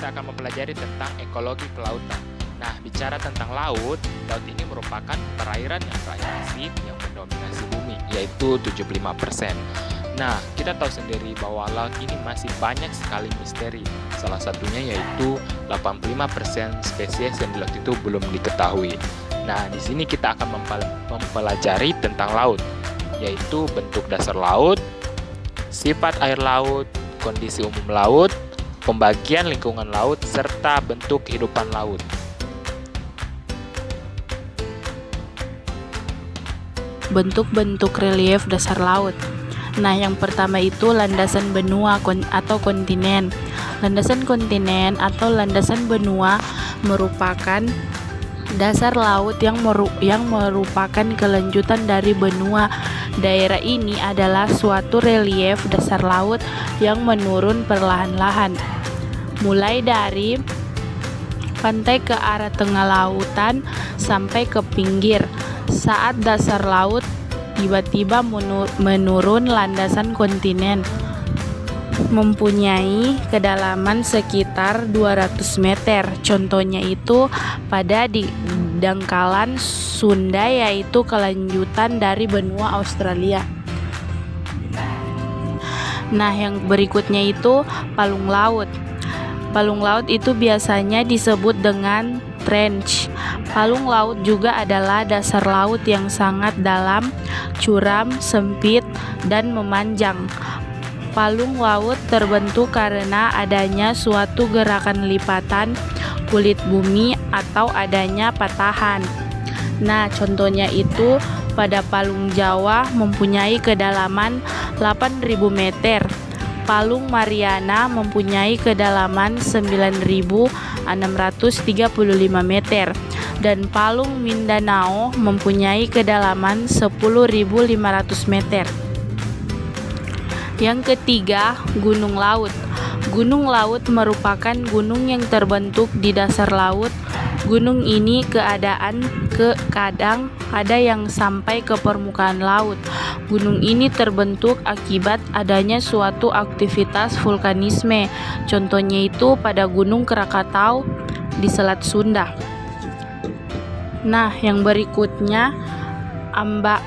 kita akan mempelajari tentang ekologi kelautan. Nah, bicara tentang laut, laut ini merupakan perairan yang berenergi yang mendominasi bumi, yaitu 75%. Nah, kita tahu sendiri bahwa laut ini masih banyak sekali misteri. Salah satunya yaitu 85% spesies yang di laut itu belum diketahui. Nah, di sini kita akan mempelajari tentang laut, yaitu bentuk dasar laut, sifat air laut, kondisi umum laut, pembagian lingkungan laut, serta bentuk kehidupan laut. Bentuk-bentuk relief dasar laut. Nah, yang pertama itu landasan benua atau kontinen. Landasan kontinen atau landasan benua merupakan dasar laut yang merupakan kelanjutan dari benua. Daerah ini adalah suatu relief dasar laut yang menurun perlahan-lahan, mulai dari pantai ke arah tengah lautan sampai ke pinggir. Saat dasar laut tiba-tiba menurun, landasan kontinen mempunyai kedalaman sekitar 200 meter. Contohnya itu pada di dangkalan Sunda, yaitu kelanjutan dari benua Australia. Nah, yang berikutnya itu palung laut. Palung laut itu biasanya disebut dengan trench. Palung laut juga adalah dasar laut yang sangat dalam, curam, sempit, dan memanjang. Palung laut terbentuk karena adanya suatu gerakan lipatan kulit bumi atau adanya patahan. Nah, contohnya itu pada Palung Jawa mempunyai kedalaman 8.000 meter. Palung Mariana mempunyai kedalaman 9.635 meter. Dan Palung Mindanao mempunyai kedalaman 10.500 meter. Yang ketiga, gunung laut. Gunung laut merupakan gunung yang terbentuk di dasar laut. Gunung ini kadang ada yang sampai ke permukaan laut. Gunung ini terbentuk akibat adanya suatu aktivitas vulkanisme. Contohnya itu pada Gunung Krakatau di Selat Sunda. Nah, yang berikutnya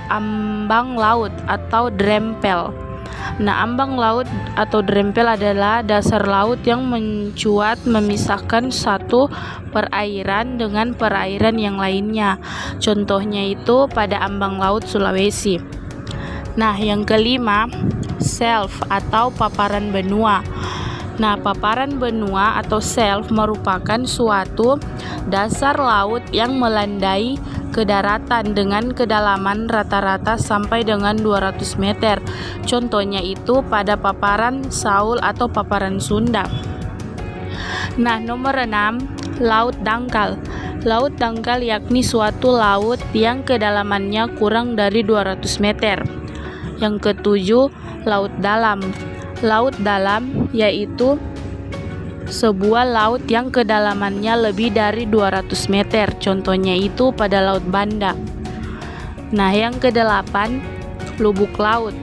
ambang laut atau drempel. Nah, ambang laut atau drempel adalah dasar laut yang mencuat memisahkan satu perairan dengan perairan yang lainnya. Contohnya itu pada ambang laut Sulawesi. Nah, yang kelima, shelf atau paparan benua. Nah, paparan benua atau shelf merupakan suatu dasar laut yang melandai ke daratan dengan kedalaman rata-rata sampai dengan 200 meter. Contohnya itu pada paparan Saul atau paparan Sunda. Nah, nomor 6, laut dangkal. Laut dangkal yakni suatu laut yang kedalamannya kurang dari 200 meter. Yang ketujuh, laut dalam. Laut dalam yaitu sebuah laut yang kedalamannya lebih dari 200 meter. Contohnya itu pada Laut Banda. Nah, yang kedelapan, lubuk laut.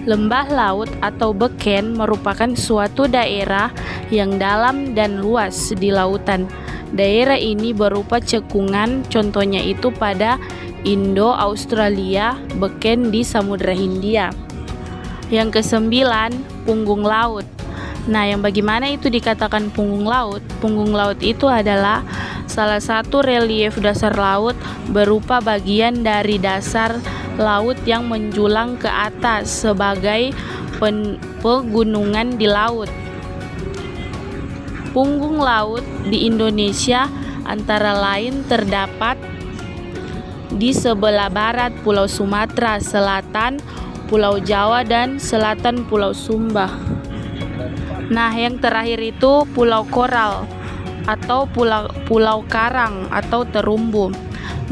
Lembah laut atau beken merupakan suatu daerah yang dalam dan luas di lautan. Daerah ini berupa cekungan, contohnya itu pada Indo-Australia, beken di Samudra Hindia. Yang kesembilan, punggung laut. Nah, yang bagaimana itu dikatakan punggung laut? Punggung laut itu adalah salah satu relief dasar laut berupa bagian dari dasar laut yang menjulang ke atas sebagai pegunungan di laut. Punggung laut di Indonesia antara lain terdapat di sebelah barat Pulau Sumatera, selatan Pulau Jawa, dan selatan Pulau Sumba. Nah, yang terakhir itu pulau koral atau pulau karang atau terumbu.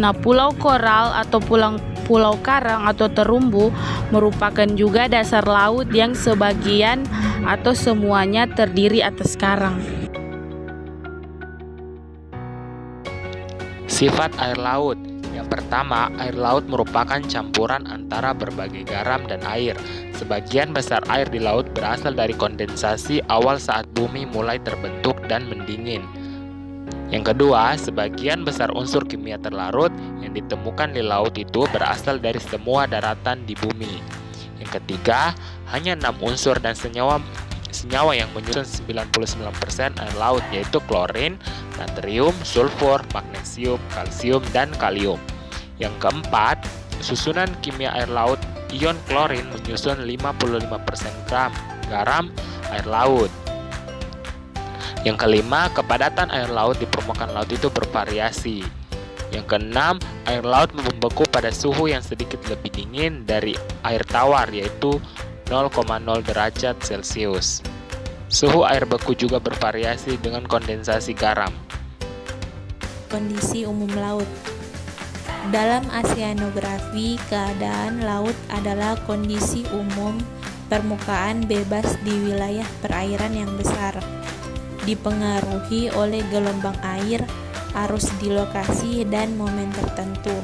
Nah, pulau koral atau pulau karang atau terumbu merupakan juga dasar laut yang sebagian atau semuanya terdiri atas karang. Sifat air laut. Yang pertama, air laut merupakan campuran antara berbagai garam dan air. Sebagian besar air di laut berasal dari kondensasi awal saat bumi mulai terbentuk dan mendingin. Yang kedua, sebagian besar unsur kimia terlarut yang ditemukan di laut itu berasal dari semua daratan di bumi. Yang ketiga, hanya 6 unsur dan senyawa yang menyusun 99% air laut, yaitu klorin, natrium, sulfur, magnesium, kalsium, dan kalium. Yang keempat, susunan kimia air laut, ion klorin menyusun 55% garam air laut. Yang kelima, kepadatan air laut di permukaan laut itu bervariasi. Yang keenam, air laut membeku pada suhu yang sedikit lebih dingin dari air tawar, yaitu 0,0 derajat Celcius. Suhu air beku juga bervariasi dengan kondensasi garam. Kondisi umum laut. Dalam oseanografi, keadaan laut adalah kondisi umum permukaan bebas di wilayah perairan yang besar, dipengaruhi oleh gelombang air, arus di lokasi, dan momen tertentu.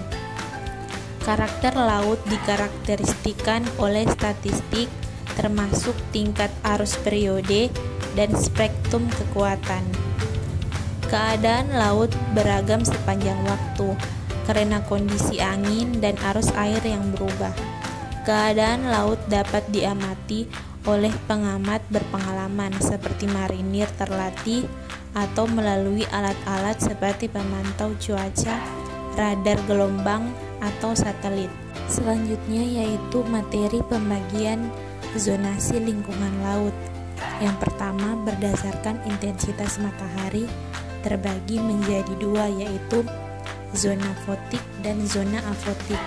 Karakter laut dikarakteristikan oleh statistik, termasuk tingkat arus periode dan spektrum kekuatan. Keadaan laut beragam sepanjang waktu karena kondisi angin dan arus air yang berubah. Keadaan laut dapat diamati oleh pengamat berpengalaman seperti marinir terlatih atau melalui alat-alat seperti pemantau cuaca, radar gelombang, atau satelit. Selanjutnya yaitu materi pembagian zonasi lingkungan laut. Yang pertama, berdasarkan intensitas matahari terbagi menjadi dua, yaitu zona fotik dan zona afotik.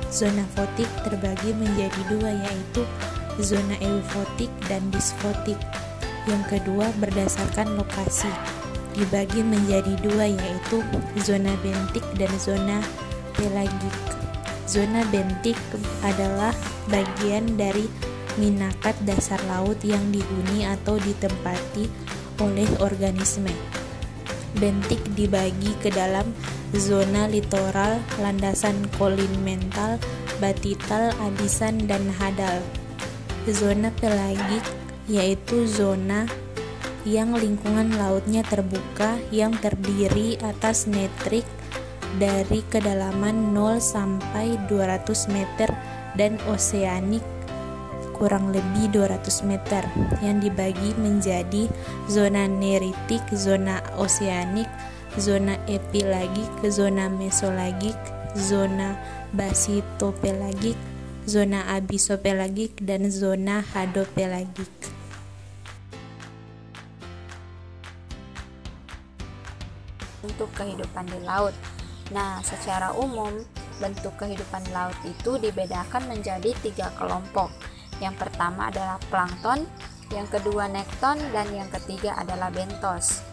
Zona fotik terbagi menjadi dua, yaitu zona eufotik dan disfotik. Yang kedua, berdasarkan lokasi dibagi menjadi dua, yaitu zona bentik dan zona pelagik. Zona bentik adalah bagian dari minakat dasar laut yang dihuni atau ditempati oleh organisme. Bentik dibagi ke dalam zona litoral, landasan kontinental, batital, abisan, dan hadal. Zona pelagik yaitu zona yang lingkungan lautnya terbuka, yang terdiri atas netrik dari kedalaman 0 sampai 200 meter dan oseanik kurang lebih 200 meter, yang dibagi menjadi zona neritik, zona oseanik, zona epilagik, zona mesolagik, zona basitopelagik, zona abisopelagik, dan zona hadopelagik. Bentuk kehidupan di laut. Nah, secara umum, bentuk kehidupan laut itu dibedakan menjadi 3 kelompok. Yang pertama adalah plankton, yang kedua nekton, dan yang ketiga adalah bentos.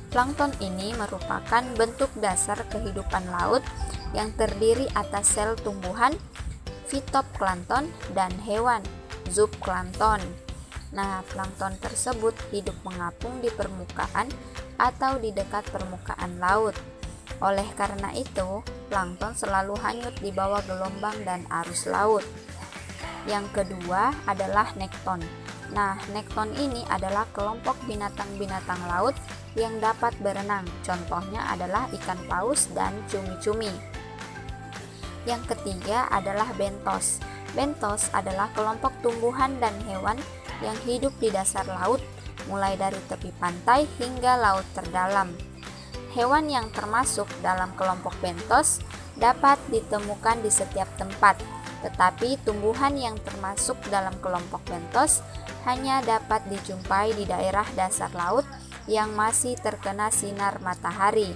Plankton ini merupakan bentuk dasar kehidupan laut yang terdiri atas sel tumbuhan, fitoplankton, dan hewan, zooplankton. Nah, plankton tersebut hidup mengapung di permukaan atau di dekat permukaan laut. Oleh karena itu, plankton selalu hanyut di bawah gelombang dan arus laut. Yang kedua adalah nekton. Nah, nekton ini adalah kelompok binatang-binatang laut yang dapat berenang. Contohnya adalah ikan paus dan cumi-cumi. Yang ketiga adalah bentos. Bentos adalah kelompok tumbuhan dan hewan yang hidup di dasar laut, mulai dari tepi pantai hingga laut terdalam. Hewan yang termasuk dalam kelompok bentos dapat ditemukan di setiap tempat, tetapi tumbuhan yang termasuk dalam kelompok bentos hanya dapat dijumpai di daerah dasar laut yang masih terkena sinar matahari.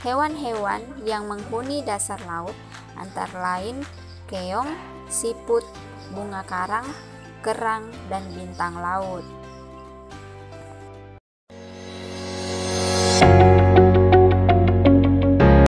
Hewan-hewan yang menghuni dasar laut antara lain keong, siput, bunga karang, kerang, dan bintang laut.